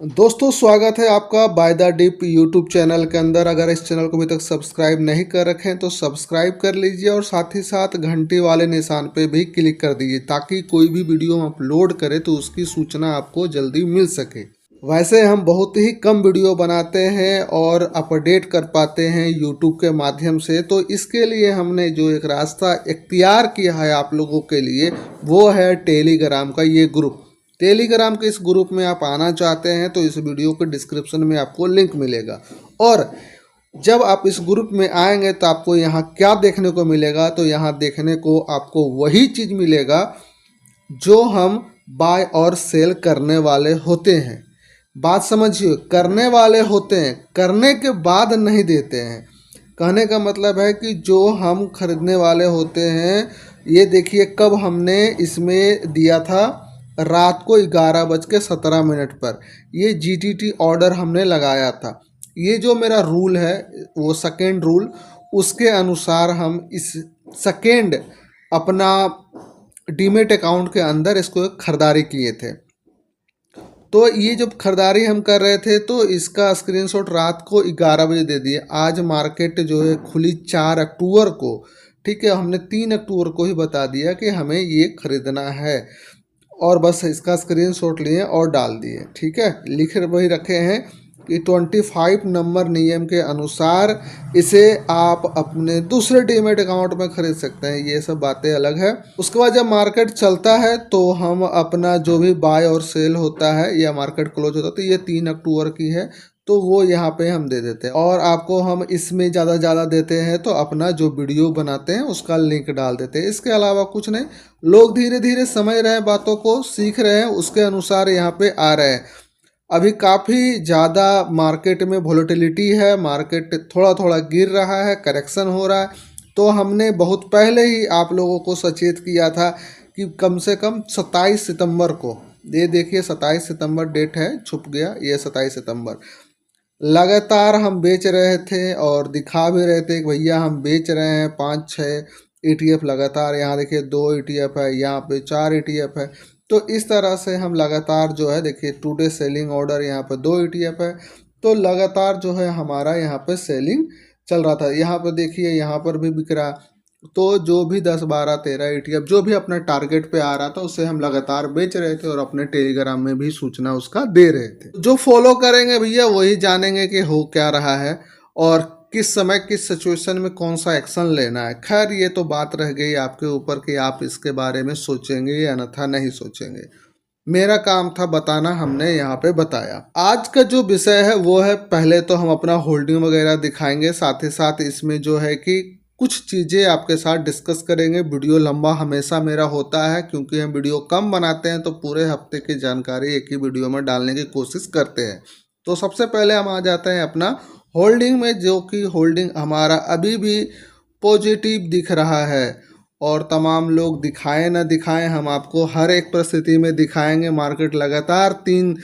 दोस्तों स्वागत है आपका by the dip YouTube channel के अंदर। अगर इस चैनल को अभी तक सब्सक्राइब नहीं कर रखे हैं तो सब्सक्राइब कर लीजिए और साथ ही साथ घंटी वाले निशान पे भी क्लिक कर दीजिए ताकि कोई भी वीडियो हम अपलोड करें तो उसकी सूचना आपको जल्दी मिल सके। वैसे हम बहुत ही कम वीडियो बनाते हैं और अपडेट कर पाते हैं यूट्यूब के माध्यम से, तो इसके लिए हमने जो एक रास्ता इख्तियार किया है आप लोगों के लिए वो है टेलीग्राम का ये ग्रुप। टेलीग्राम के इस ग्रुप में आप आना चाहते हैं तो इस वीडियो के डिस्क्रिप्शन में आपको लिंक मिलेगा। और जब आप इस ग्रुप में आएंगे तो आपको यहाँ क्या देखने को मिलेगा, तो यहाँ देखने को आपको वही चीज़ मिलेगा जो हम बाय और सेल करने वाले होते हैं। बात समझिए, करने वाले होते हैं, करने के बाद नहीं देते हैं। कहने का मतलब है कि जो हम खरीदने वाले होते हैं, ये देखिए कब हमने इसमें दिया था, रात को 11:17 पर ये जीटीटी ऑर्डर हमने लगाया था। ये जो मेरा रूल है वो सेकेंड रूल, उसके अनुसार हम इस सेकेंड अपना डीमेट अकाउंट के अंदर इसको खरीदारी किए थे। तो ये जब खरीदारी हम कर रहे थे तो इसका स्क्रीनशॉट रात को 11 बजे दे दिए। आज मार्केट जो है खुली 4 अक्टूबर को, ठीक है, हमने 3 अक्टूबर को ही बता दिया कि हमें ये खरीदना है और बस इसका स्क्रीनशॉट लिए और डाल दिए। ठीक है, लिख वही रखे हैं कि 25 नंबर नियम के अनुसार इसे आप अपने दूसरे डीमेट अकाउंट में खरीद सकते हैं। ये सब बातें अलग है। उसके बाद जब मार्केट चलता है तो हम अपना जो भी बाय और सेल होता है या मार्केट क्लोज होता है, तो ये 3 अक्टूबर की है तो वो यहाँ पे हम दे देते हैं। और आपको हम इसमें ज़्यादा देते हैं तो अपना जो वीडियो बनाते हैं उसका लिंक डाल देते हैं। इसके अलावा कुछ नहीं। लोग धीरे धीरे समझ रहे हैं, बातों को सीख रहे हैं, उसके अनुसार यहाँ पे आ रहे हैं। अभी काफ़ी ज़्यादा मार्केट में वोलेटिलिटी है, मार्केट थोड़ा थोड़ा गिर रहा है, करेक्शन हो रहा है। तो हमने बहुत पहले ही आप लोगों को सचेत किया था कि कम से कम 27 सितंबर को, ये देखिए 27 सितंबर डेट है, छुप गया, ये 27 सितंबर लगातार हम बेच रहे थे और दिखा भी रहे थे कि भैया हम बेच रहे हैं 5-6 ETF लगातार। यहाँ देखिए 2 ETF है, यहाँ पे 4 ETF है। तो इस तरह से हम लगातार जो है, देखिए टुडे सेलिंग ऑर्डर यहाँ पे 2 ETF है, तो लगातार जो है हमारा यहाँ पे सेलिंग चल रहा था। यहाँ पर देखिए यहाँ पर भी बिक रहा। तो जो भी 10, 12, 13 ETF जो भी अपने टारगेट पे आ रहा था उसे हम लगातार बेच रहे थे और अपने टेलीग्राम में भी सूचना उसका दे रहे थे। जो फॉलो करेंगे भैया वही जानेंगे कि हो क्या रहा है और किस समय किस सिचुएशन में कौन सा एक्शन लेना है। खैर ये तो बात रह गई आपके ऊपर कि आप इसके बारे में सोचेंगे या अन्यथा नहीं सोचेंगे। मेरा काम था बताना, हमने यहाँ पे बताया। आज का जो विषय है वो है, पहले तो हम अपना होल्डिंग वगैरह दिखाएंगे, साथ ही साथ इसमें जो है कि कुछ चीज़ें आपके साथ डिस्कस करेंगे। वीडियो लंबा हमेशा मेरा होता है क्योंकि हम वीडियो कम बनाते हैं तो पूरे हफ्ते की जानकारी एक ही वीडियो में डालने की कोशिश करते हैं। तो सबसे पहले हम आ जाते हैं अपना होल्डिंग में, जो कि होल्डिंग हमारा अभी भी पॉजिटिव दिख रहा है। और तमाम लोग दिखाएं ना दिखाएं, हम आपको हर एक परिस्थिति में दिखाएंगे। मार्केट लगातार 3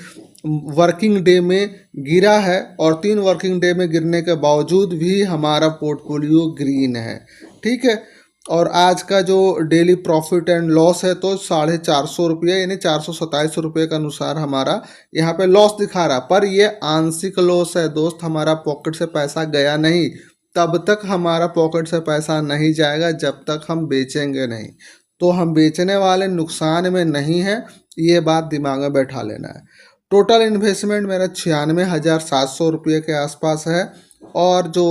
वर्किंग डे में गिरा है और 3 वर्किंग डे में गिरने के बावजूद भी हमारा पोर्टफोलियो ग्रीन है। ठीक है, और आज का जो डेली प्रॉफिट एंड लॉस है तो 450 रुपये यानी 427 रुपये के अनुसार हमारा यहाँ पे लॉस दिखा रहा। पर ये आंशिक लॉस है दोस्त, हमारा पॉकेट से पैसा गया नहीं। तब तक हमारा पॉकेट से पैसा नहीं जाएगा जब तक हम बेचेंगे नहीं। तो हम बेचने वाले नुकसान में नहीं है, ये बात दिमाग में बैठा लेना है। टोटल इन्वेस्टमेंट मेरा 96,700 रुपये के आसपास है और जो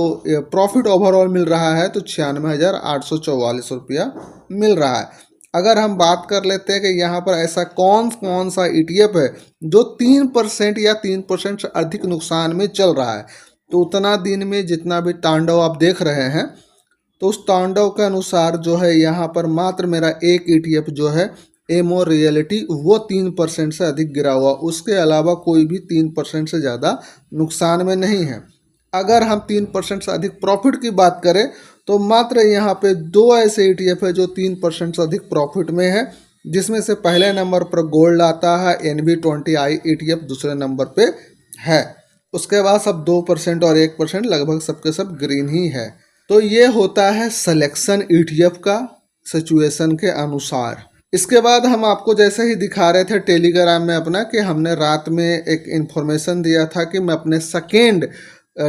प्रॉफिट ओवरऑल मिल रहा है तो 96,844 रुपया मिल रहा है। अगर हम बात कर लेते हैं कि यहाँ पर ऐसा कौन कौन सा ETF है जो 3% या 3% से अधिक नुकसान में चल रहा है, तो उतना दिन में जितना भी तांडव आप देख रहे हैं तो उस तांडव के अनुसार जो है यहाँ पर मात्र मेरा एक ETF जो है एमओ रियलिटी, वो 3% से अधिक गिरा हुआ। उसके अलावा कोई भी 3% से ज़्यादा नुकसान में नहीं है। अगर हम 3% से अधिक प्रॉफिट की बात करें तो मात्र यहाँ पे 2 ऐसे ETF है जो 3% से अधिक प्रॉफिट में है, जिसमें से पहले नंबर पर गोल्ड आता है, NV20I ETF दूसरे नंबर पे है। उसके बाद सब 2% और 1% लगभग सबके सब ग्रीन ही है। तो ये होता है सिलेक्शन ETF का सिचुएशन के अनुसार। इसके बाद हम आपको जैसे ही दिखा रहे थे टेलीग्राम में अपना कि हमने रात में एक इन्फॉर्मेशन दिया था कि मैं अपने सेकेंड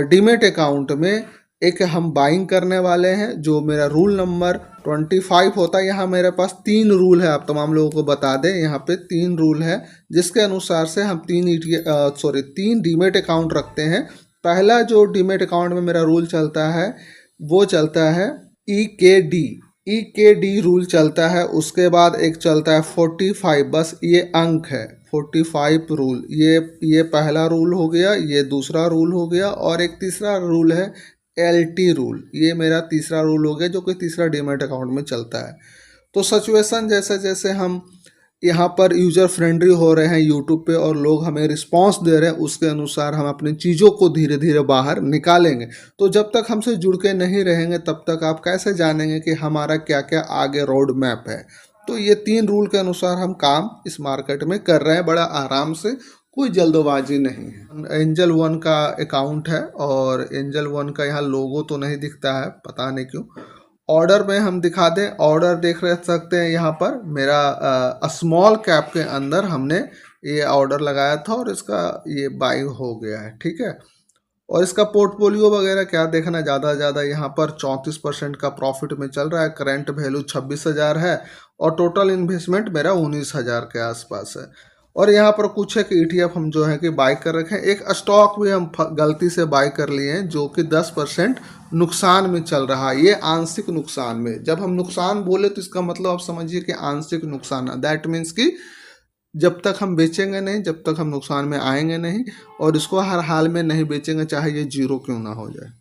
डीमेट अकाउंट में एक हम बाइंग करने वाले हैं, जो मेरा रूल नंबर 25 होता है। यहाँ मेरे पास 3 रूल है, आप तमाम लोगों को बता दें, यहाँ पे 3 रूल है जिसके अनुसार से हम 3 डीमेट अकाउंट रखते हैं। पहला जो डीमेट अकाउंट में मेरा रूल चलता है वो चलता है ई के डी रूल चलता है। उसके बाद एक चलता है 45, बस ये अंक है 45 रूल, ये पहला रूल हो गया, ये दूसरा रूल हो गया, और एक तीसरा रूल है LT रूल। ये मेरा तीसरा रूल हो गया जो कि तीसरा डीमैट अकाउंट में चलता है। तो सिचुएशन जैसे जैसे हम यहाँ पर यूज़र फ्रेंडली हो रहे हैं यूट्यूब पे और लोग हमें रिस्पांस दे रहे हैं, उसके अनुसार हम अपनी चीज़ों को धीरे धीरे बाहर निकालेंगे। तो जब तक हमसे जुड़ के नहीं रहेंगे तब तक आप कैसे जानेंगे कि हमारा क्या क्या आगे रोड मैप है। तो ये 3 रूल के अनुसार हम काम इस मार्केट में कर रहे हैं, बड़ा आराम से, कोई जल्दबाजी नहीं है। एंजल वन का अकाउंट है और एंजल वन का यहाँ लोगो तो नहीं दिखता है, पता नहीं क्यों। ऑर्डर में हम दिखा दें, ऑर्डर देख रह सकते हैं यहाँ पर मेरा स्मॉल कैप के अंदर हमने ये ऑर्डर लगाया था और इसका ये बाई हो गया है, ठीक है। और इसका पोर्टफोलियो वगैरह क्या देखना, ज़्यादा से ज़्यादा यहाँ पर 34% का प्रॉफिट में चल रहा है। करंट वैल्यू 26,000 है और टोटल इन्वेस्टमेंट मेरा 19,000 के आसपास है। और यहाँ पर कुछ एक ETF हम जो है कि बाई कर रखे हैं। एक स्टॉक भी हम गलती से बाई कर लिए हैं जो कि 10% नुकसान में चल रहा है। ये आंशिक नुकसान में, जब हम नुकसान बोले तो इसका मतलब आप समझिए कि आंशिक नुकसान है। दैट मीन्स कि जब तक हम बेचेंगे नहीं, जब तक हम नुकसान में आएंगे नहीं, और इसको हर हाल में नहीं बेचेंगे चाहे ये जीरो क्यों ना हो जाए।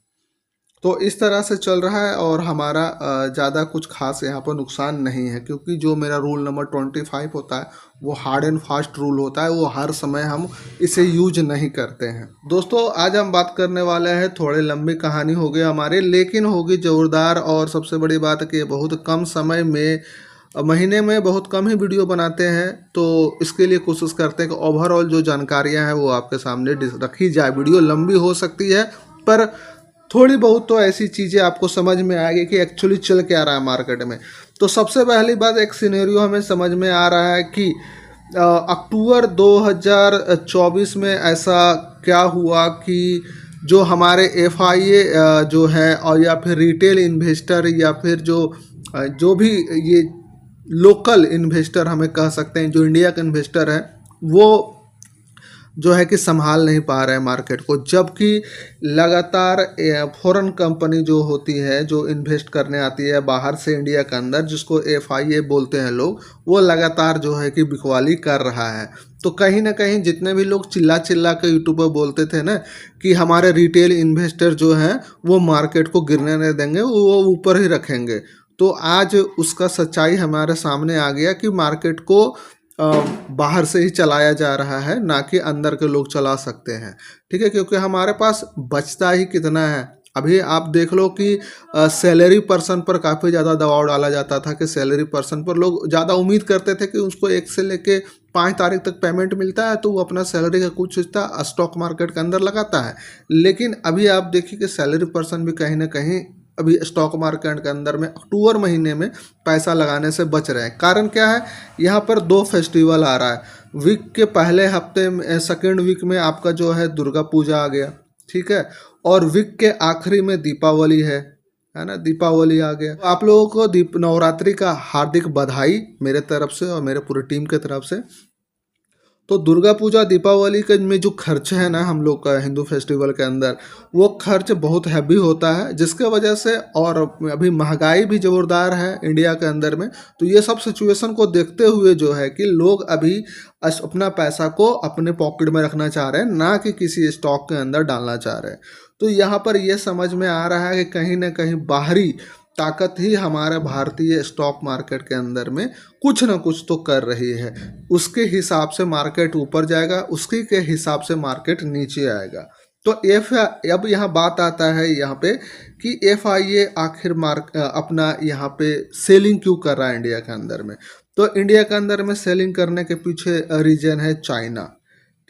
तो इस तरह से चल रहा है और हमारा ज़्यादा कुछ खास यहाँ पर नुकसान नहीं है, क्योंकि जो मेरा रूल नंबर 25 होता है वो हार्ड एंड फास्ट रूल होता है, वो हर समय हम इसे यूज नहीं करते हैं। दोस्तों आज हम बात करने वाले हैं, थोड़ी लंबी कहानी हो गई हमारी, लेकिन होगी ज़ोरदार। और सबसे बड़ी बात है कि बहुत कम समय में, महीने में बहुत कम ही वीडियो बनाते हैं, तो इसके लिए कोशिश करते हैं कि ओवरऑल जो जानकारियाँ हैं वो आपके सामने रखी जाए। वीडियो लंबी हो सकती है पर थोड़ी बहुत तो ऐसी चीज़ें आपको समझ में आएगी कि एक्चुअली चल क्या रहा है मार्केट में। तो सबसे पहली बात, एक सिनेरियो हमें समझ में आ रहा है कि अक्टूबर 2024 में ऐसा क्या हुआ कि जो हमारे FIA जो है, और या फिर रिटेल इन्वेस्टर, या फिर जो भी ये लोकल इन्वेस्टर हमें कह सकते हैं, जो इंडिया के इन्वेस्टर है, वो जो है कि संभाल नहीं पा रहे हैं मार्केट को। जबकि लगातार फॉरेन कंपनी जो होती है, जो इन्वेस्ट करने आती है बाहर से इंडिया के अंदर, जिसको FIA बोलते हैं लोग, वो लगातार जो है कि बिकवाली कर रहा है। तो कहीं ना कहीं जितने भी लोग चिल्ला चिल्ला के यूट्यूब पर बोलते थे ना कि हमारे रिटेल इन्वेस्टर जो हैं वो मार्केट को गिरने नहीं देंगे, वो ऊपर ही रखेंगे, तो आज उसका सच्चाई हमारे सामने आ गया कि मार्केट को बाहर से ही चलाया जा रहा है, ना कि अंदर के लोग चला सकते हैं, ठीक है। क्योंकि हमारे पास बचता ही कितना है। अभी आप देख लो कि सैलरी पर्सन पर काफ़ी ज़्यादा दबाव डाला जाता था कि सैलरी पर्सन पर लोग ज़्यादा उम्मीद करते थे कि उसको 1 से लेके 5 तारीख तक पेमेंट मिलता है, तो वो अपना सैलरी का कुछ हिस्सा स्टॉक मार्केट के अंदर लगाता है। लेकिन अभी आप देखिए कि सैलरी पर्सन भी कहीं ना कहीं अभी स्टॉक मार्केट के अंदर में अक्टूबर महीने में पैसा लगाने से बच रहे हैं। कारण क्या है, यहाँ पर 2 फेस्टिवल आ रहा है। वीक के पहले हफ्ते में, सेकेंड वीक में आपका जो है दुर्गा पूजा आ गया, ठीक है, और वीक के आखिरी में दीपावली है ना, दीपावली आ गया। आप लोगों को नवरात्रि का हार्दिक बधाई मेरे तरफ से और मेरे पूरी टीम के तरफ से। तो दुर्गा पूजा दीपावली के में जो खर्च है ना हम लोग का हिंदू फेस्टिवल के अंदर, वो खर्च बहुत हैवी होता है, जिसके वजह से, और अभी महंगाई भी ज़ोरदार है इंडिया के अंदर में। तो ये सब सिचुएशन को देखते हुए जो है कि लोग अभी अपना पैसा को अपने पॉकेट में रखना चाह रहे हैं, ना कि किसी स्टॉक के अंदर डालना चाह रहे हैं। तो यहाँ पर ये समझ में आ रहा है कि कहीं ना कहीं बाहरी ताकत ही हमारे भारतीय स्टॉक मार्केट के अंदर में कुछ ना कुछ तो कर रही है। उसके हिसाब से मार्केट ऊपर जाएगा, उसके के हिसाब से मार्केट नीचे आएगा। तो अब यहाँ बात आता है यहाँ पे कि FIA आखिर अपना यहाँ पे सेलिंग क्यों कर रहा है इंडिया के अंदर में। तो इंडिया के अंदर में सेलिंग करने के पीछे रीजन है चाइना,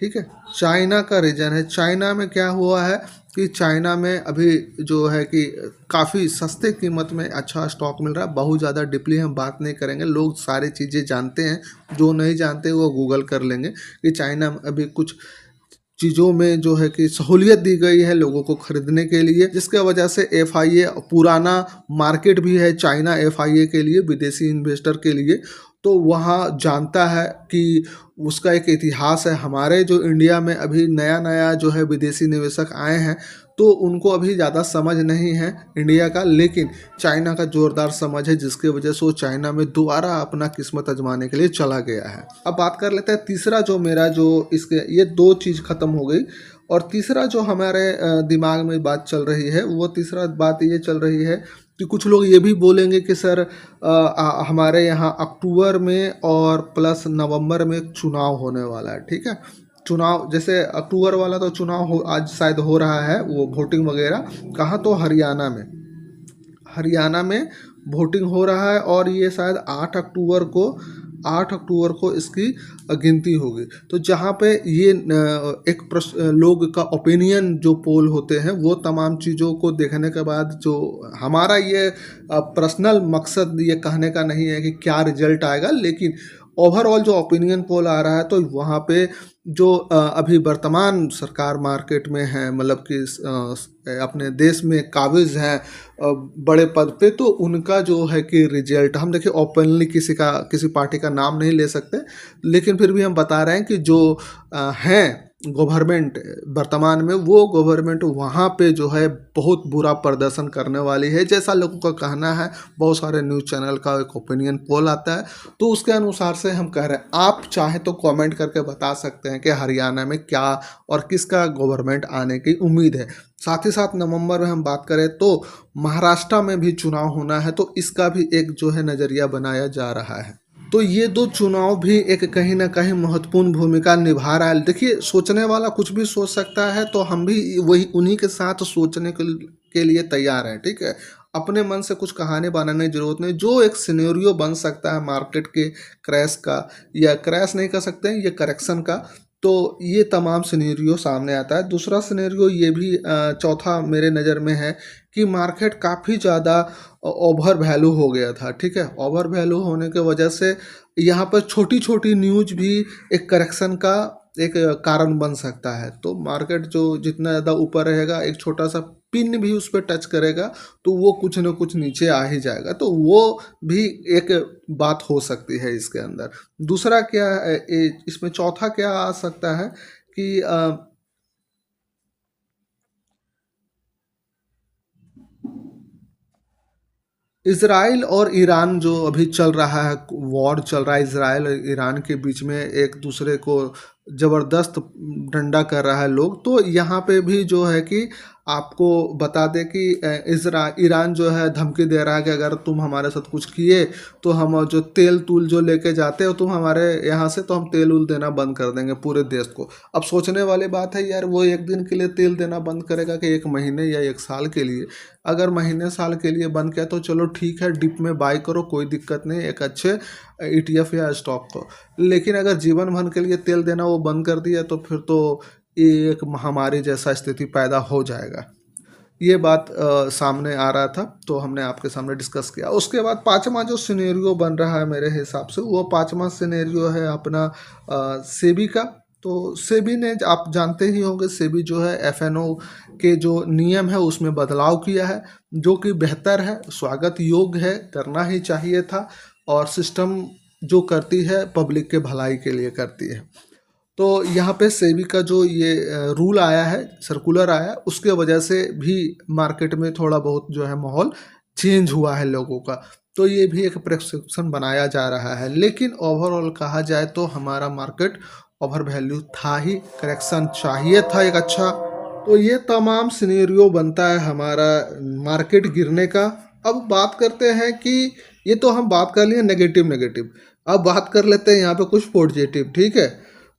ठीक है। चाइना का रीजन है। चाइना में क्या हुआ है कि चाइना में अभी जो है कि काफ़ी सस्ते कीमत में अच्छा स्टॉक मिल रहा है। बहुत ज़्यादा डीपली हम बात नहीं करेंगे, लोग सारी चीज़ें जानते हैं, जो नहीं जानते वो गूगल कर लेंगे कि चाइना में अभी कुछ चीज़ों में जो है कि सहूलियत दी गई है लोगों को खरीदने के लिए, जिसके वजह से एफआईए पुराना मार्केट भी है चाइना एफआईए के लिए, विदेशी इन्वेस्टर के लिए। तो वहाँ जानता है कि उसका एक इतिहास है। हमारे जो इंडिया में अभी नया नया जो है विदेशी निवेशक आए हैं, तो उनको अभी ज़्यादा समझ नहीं है इंडिया का, लेकिन चाइना का ज़ोरदार समझ है, जिसके वजह से वो चाइना में दोबारा अपना किस्मत आजमाने के लिए चला गया है। अब बात कर लेते हैं तीसरा जो मेरा जो इसके, ये दो चीज़ ख़त्म हो गई, और तीसरा जो हमारे दिमाग में बात चल रही है, वो तीसरा बात ये चल रही है कि कुछ लोग ये भी बोलेंगे कि सर हमारे यहाँ अक्टूबर में और प्लस नवंबर में चुनाव होने वाला है। ठीक है, चुनाव जैसे अक्टूबर वाला तो चुनाव हो आज शायद हो रहा है, वो वोटिंग वगैरह कहाँ, तो हरियाणा में वोटिंग हो रहा है, और ये शायद 8 अक्टूबर को इसकी गिनती होगी। तो जहाँ पे ये एक लोग का ओपिनियन जो पोल होते हैं, वो तमाम चीज़ों को देखने के बाद, जो हमारा ये पर्सनल मकसद ये कहने का नहीं है कि क्या रिजल्ट आएगा, लेकिन ओवरऑल जो ओपिनियन पोल आ रहा है, तो वहाँ पे जो अभी वर्तमान सरकार मार्केट में है, मतलब कि अपने देश में काबिज हैं बड़े पद पे, तो उनका जो है कि रिजल्ट हम देखिए, ओपनली किसी पार्टी का नाम नहीं ले सकते, लेकिन फिर भी हम बता रहे हैं कि जो हैं गवर्नमेंट वर्तमान में, वो गवर्नमेंट वहाँ पे जो है बहुत बुरा प्रदर्शन करने वाली है, जैसा लोगों का कहना है। बहुत सारे न्यूज़ चैनल का एक ओपिनियन पोल आता है, तो उसके अनुसार से हम कह रहे हैं। आप चाहे तो कमेंट करके बता सकते हैं कि हरियाणा में क्या और किसका गवर्नमेंट आने की उम्मीद है। साथ ही साथ नवंबर में हम बात करें तो महाराष्ट्र में भी चुनाव होना है, तो इसका भी एक जो है नज़रिया बनाया जा रहा है। तो ये दो चुनाव भी एक कहीं ना कहीं महत्वपूर्ण भूमिका निभा रहा है। देखिए, सोचने वाला कुछ भी सोच सकता है, तो हम भी वही उन्हीं के साथ सोचने के लिए तैयार हैं। ठीक है, अपने मन से कुछ कहानी बनाने की जरूरत नहीं। जो एक सिनेरियो बन सकता है मार्केट के क्रैश का, या क्रैश नहीं कर सकते हैं, ये करेक्शन का, तो ये तमाम सिनेरियो सामने आता है। दूसरा सिनेरियो ये भी चौथा मेरे नज़र में है कि मार्केट काफ़ी ज़्यादा ओवर वैल्यू हो गया था। ठीक है, ओवर वैल्यू होने के वजह से यहाँ पर छोटी छोटी न्यूज़ भी एक करेक्शन का एक कारण बन सकता है। तो मार्केट जो जितना ज़्यादा ऊपर रहेगा, एक छोटा सा पिन भी उस पर टच करेगा, तो वो कुछ न कुछ नीचे आ ही जाएगा। तो वो भी एक बात हो सकती है इसके अंदर। दूसरा क्या है, इसमें चौथा क्या आ सकता है कि इज़राइल और ईरान जो अभी चल रहा है, वॉर चल रहा है इज़राइल और ईरान के बीच में, एक दूसरे को ज़बरदस्त डंडा कर रहा है लोग। तो यहाँ पे भी जो है कि आपको बता दें कि ईरान जो है धमकी दे रहा है कि अगर तुम हमारे साथ कुछ किए, तो हम जो तेल तूल जो लेके जाते हो तुम हमारे यहाँ से, तो हम तेल उल देना बंद कर देंगे पूरे देश को। अब सोचने वाली बात है यार, वो एक दिन के लिए तेल देना बंद करेगा कि एक महीने या एक साल के लिए? अगर महीने साल के लिए बंद किया तो चलो ठीक है, डिप में बाई करो, कोई दिक्कत नहीं, एक अच्छे ETF या स्टॉक को। लेकिन अगर जीवन भर के लिए तेल देना वो बंद कर दिया, तो फिर तो ये एक महामारी जैसा स्थिति पैदा हो जाएगा। ये बात सामने आ रहा था, तो हमने आपके सामने डिस्कस किया। उसके बाद पांचवा जो सिनेरियो बन रहा है मेरे हिसाब से, वो पांचवा सिनेरियो है अपना सेबी का। तो सेबी ने, आप जानते ही होंगे, सेबी जो है FNO के जो नियम है उसमें बदलाव किया है, जो कि बेहतर है, स्वागत योग्य है, करना ही चाहिए था। और सिस्टम जो करती है पब्लिक के भलाई के लिए करती है। तो यहाँ पे सेबी का जो ये रूल आया है, सर्कुलर आया है, उसके वजह से भी मार्केट में थोड़ा बहुत जो है माहौल चेंज हुआ है लोगों का। तो ये भी एक प्रिस्क्रिप्शन बनाया जा रहा है। लेकिन ओवरऑल कहा जाए तो हमारा मार्केट ओवर वैल्यू था ही, करेक्शन चाहिए था एक अच्छा। तो ये तमाम सिनेरियो बनता है हमारा मार्केट गिरने का। अब बात करते हैं कि ये तो हम बात कर लिए नेगेटिव नेगेटिव, अब बात कर लेते हैं यहाँ पे कुछ पॉजिटिव। ठीक है,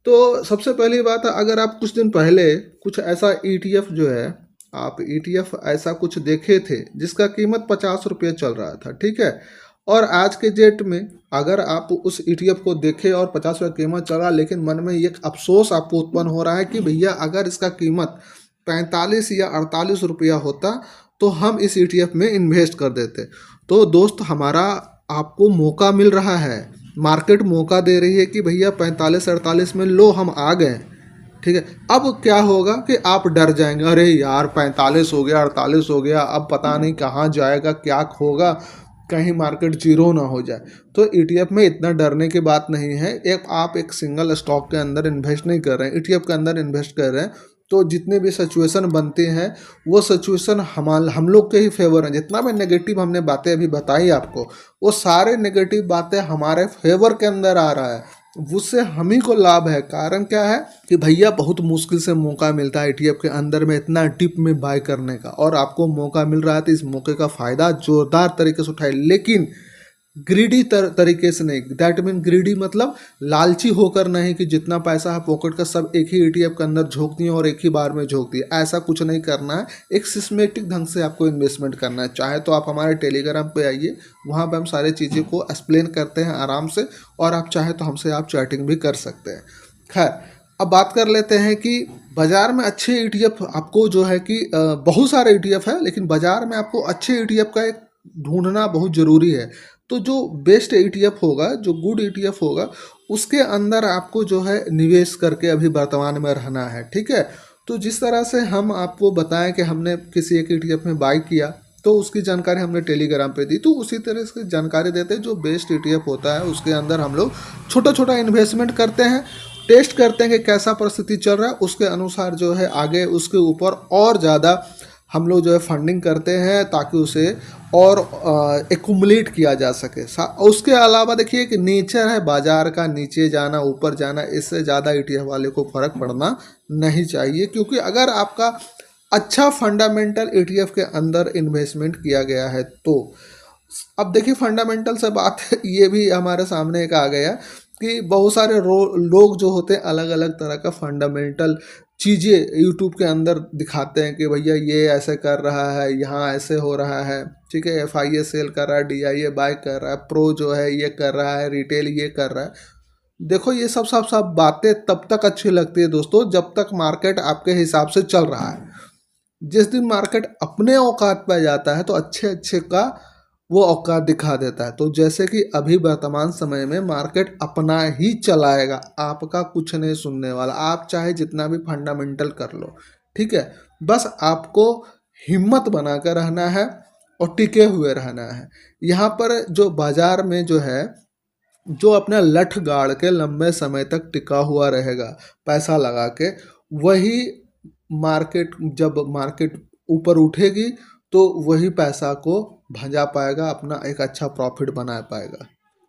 तो सबसे पहली बात है, अगर आप कुछ दिन पहले कुछ ऐसा ETF जो है, आप ETF ऐसा कुछ देखे थे जिसका कीमत 50 रुपये चल रहा था, ठीक है, और आज के डेट में अगर आप उस ETF को देखें और 50 रुपये कीमत चल रहा, लेकिन मन में एक अफसोस आपको उत्पन्न हो रहा है कि भैया अगर इसका कीमत 45 या 48 रुपया होता तो हम इस ETF में इन्वेस्ट कर देते। तो दोस्त हमारा आपको मौका मिल रहा है, मार्केट मौका दे रही है कि भैया 45-48 में लो हम आ गए, ठीक है। अब क्या होगा कि आप डर जाएंगे, अरे यार 45 हो गया, 48 हो गया, अब पता नहीं कहाँ जाएगा, क्या होगा, कहीं मार्केट जीरो ना हो जाए। तो ETF में इतना डरने की बात नहीं है। आप एक सिंगल स्टॉक के अंदर इन्वेस्ट नहीं कर रहे हैं, ETF के अंदर इन्वेस्ट कर रहे हैं, तो जितने भी सिचुएशन बनते हैं वो सिचुएशन हम लोग के ही फेवर हैं। जितना भी नेगेटिव हमने बातें अभी बताई आपको, वो सारे नेगेटिव बातें हमारे फेवर के अंदर आ रहा है, उससे हम ही को लाभ है। कारण क्या है कि भैया बहुत मुश्किल से मौका मिलता है ETF के अंदर में इतना डिप में बाय करने का, और आपको मौका मिल रहा है तो इस मौके का फ़ायदा जोरदार तरीके से उठाए, लेकिन ग्रीडी तरीके से नहीं। दैट मीन ग्रीडी मतलब लालची होकर नहीं कि जितना पैसा है पॉकेट का सब एक ही ETF के अंदर झोंक दिए और एक ही बार में झोंक दिए, ऐसा कुछ नहीं करना है। एक सिस्टमेटिक ढंग से आपको इन्वेस्टमेंट करना है। चाहे तो आप हमारे टेलीग्राम पे आइए, वहाँ पे हम सारी चीज़ें को एक्सप्लेन करते हैं आराम से, और आप चाहे तो हमसे आप चैटिंग भी कर सकते हैं। खैर, अब बात कर लेते हैं कि बाज़ार में अच्छे ETF आपको जो है कि बहुत सारे ETF है, लेकिन बाज़ार में आपको अच्छे ETF का एक ढूंढना बहुत ज़रूरी है। तो जो बेस्ट ETF होगा, जो गुड ETF होगा, उसके अंदर आपको जो है निवेश करके अभी वर्तमान में रहना है, ठीक है। तो जिस तरह से हम आपको बताएं कि हमने किसी एक ETF में बाई किया, तो उसकी जानकारी हमने टेलीग्राम पे दी, तो उसी तरह से जानकारी देते हैं। जो बेस्ट ETF होता है उसके अंदर हम लोग छोटा छोटा इन्वेस्टमेंट करते हैं, टेस्ट करते हैं कि कैसा परिस्थिति चल रहा है, उसके अनुसार जो है आगे उसके ऊपर और ज़्यादा हम लोग जो है फंडिंग करते हैं, ताकि उसे और एक्युमुलेट किया जा सके। उसके अलावा देखिए कि नेचर है बाज़ार का, नीचे जाना ऊपर जाना, इससे ज़्यादा ETF वाले को फ़र्क पड़ना नहीं चाहिए, क्योंकि अगर आपका अच्छा फंडामेंटल ETF के अंदर इन्वेस्टमेंट किया गया है तो। अब देखिए फंडामेंटल से बात ये भी हमारे सामने एक आ गया कि बहुत सारे लोग जो होते हैं अलग अलग तरह का फंडामेंटल चीज़ें यूट्यूब के अंदर दिखाते हैं कि भैया ये ऐसे कर रहा है, यहाँ ऐसे हो रहा है, ठीक है, FIA सेल कर रहा है, DIA बाय कर रहा है, प्रो जो है ये कर रहा है, रिटेल ये कर रहा है। देखो ये सब बातें तब तक अच्छी लगती है दोस्तों जब तक मार्केट आपके हिसाब से चल रहा है। जिस दिन मार्केट अपने औकात पर जाता है तो अच्छे अच्छे का वो औकात दिखा देता है। तो जैसे कि अभी वर्तमान समय में मार्केट अपना ही चलाएगा, आपका कुछ नहीं सुनने वाला। आप चाहे जितना भी फंडामेंटल कर लो, ठीक है, बस आपको हिम्मत बनाकर रहना है और टिके हुए रहना है। यहाँ पर जो बाजार में जो है, जो अपना लठ गाड़ के लंबे समय तक टिका हुआ रहेगा पैसा लगा के, वही जब मार्केट ऊपर उठेगी तो वही पैसा को भजा पाएगा, अपना एक अच्छा प्रॉफिट बना पाएगा।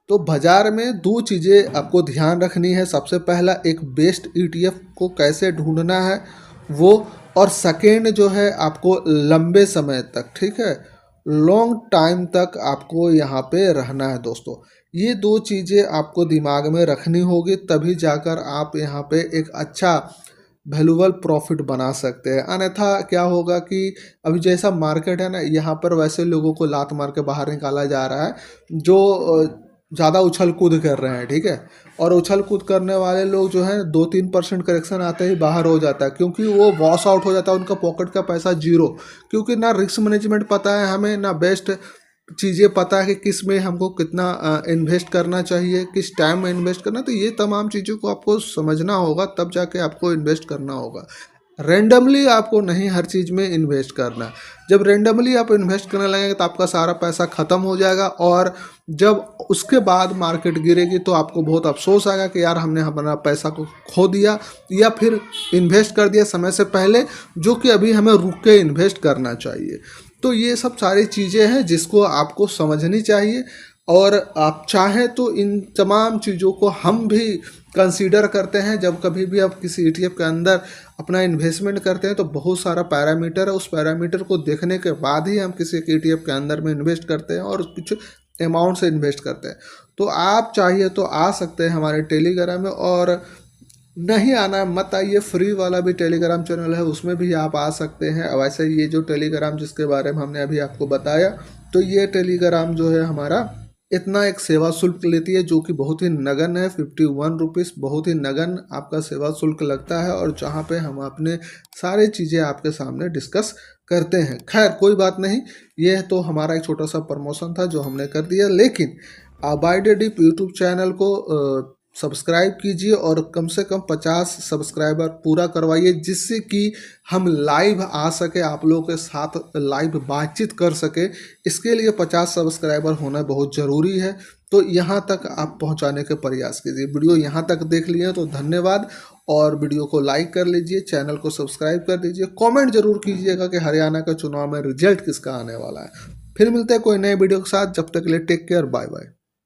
तो बाजार में दो चीज़ें आपको ध्यान रखनी है। सबसे पहला एक बेस्ट ETF को कैसे ढूंढना है वो, और सेकेंड जो है आपको लंबे समय तक, ठीक है, लॉन्ग टाइम तक आपको यहाँ पे रहना है दोस्तों। ये दो चीज़ें आपको दिमाग में रखनी होगी, तभी जाकर आप यहाँ पे एक अच्छा वैल्यूबल प्रॉफिट बना सकते हैं। अन्यथा क्या होगा कि अभी जैसा मार्केट है ना, यहाँ पर वैसे लोगों को लात मार के बाहर निकाला जा रहा है जो ज़्यादा उछल कूद कर रहे हैं, ठीक है। और उछल कूद करने वाले लोग जो हैं 2-3% करेक्शन आते ही बाहर हो जाता है, क्योंकि वो वॉश आउट हो जाता है, उनका पॉकेट का पैसा जीरो। क्योंकि ना रिस्क मैनेजमेंट पता है हमें, ना बेस्ट चीज़ें पता है कि किस में हमको कितना इन्वेस्ट करना चाहिए, किस टाइम में इन्वेस्ट करना। तो ये तमाम चीज़ों को आपको समझना होगा, तब जाके आपको इन्वेस्ट करना होगा। रेंडमली आपको नहीं हर चीज़ में इन्वेस्ट करना। जब रेंडमली आप इन्वेस्ट करने लगेंगे तो आपका सारा पैसा ख़त्म हो जाएगा, और जब उसके बाद मार्केट गिरेगी तो आपको बहुत अफसोस आएगा कि यार हमने हमारा पैसा को खो दिया, या फिर इन्वेस्ट कर दिया समय से पहले, जो कि अभी हमें रुक के इन्वेस्ट करना चाहिए। तो ये सब सारी चीज़ें हैं जिसको आपको समझनी चाहिए, और आप चाहें तो इन तमाम चीज़ों को हम भी कंसीडर करते हैं। जब कभी भी आप किसी ETF के अंदर अपना इन्वेस्टमेंट करते हैं तो बहुत सारा पैरामीटर है, उस पैरामीटर को देखने के बाद ही हम किसी एक ETF के अंदर में इन्वेस्ट करते हैं और कुछ अमाउंट से इन्वेस्ट करते हैं। तो आप चाहिए तो आ सकते हैं हमारे टेलीग्राम में, और नहीं आना मत आइए, फ्री वाला भी टेलीग्राम चैनल है, उसमें भी आप आ सकते हैं। वैसे ये जो टेलीग्राम जिसके बारे में हमने अभी आपको बताया, तो ये टेलीग्राम जो है हमारा इतना एक सेवा शुल्क लेती है, जो कि बहुत ही नगण्य है। 51 रुपीज़ बहुत ही नगण्य आपका सेवा शुल्क लगता है, और जहाँ पे हम अपने सारी चीज़ें आपके सामने डिस्कस करते हैं। खैर कोई बात नहीं, ये तो हमारा एक छोटा सा प्रमोशन था जो हमने कर दिया। लेकिन by the dip YouTube channel को सब्सक्राइब कीजिए और कम से कम 50 सब्सक्राइबर पूरा करवाइए, जिससे कि हम लाइव आ सके, आप लोगों के साथ लाइव बातचीत कर सके। इसके लिए 50 सब्सक्राइबर होना बहुत ज़रूरी है। तो यहाँ तक आप पहुँचाने के प्रयास कीजिए। वीडियो यहाँ तक देख लिए तो धन्यवाद, और वीडियो को लाइक कर लीजिए, चैनल को सब्सक्राइब कर दीजिए, कमेंट जरूर कीजिएगा कि हरियाणा का चुनाव में रिजल्ट किसका आने वाला है। फिर मिलते हैं कोई नए वीडियो के साथ, जब तक के लिए टेक केयर, बाय बाय।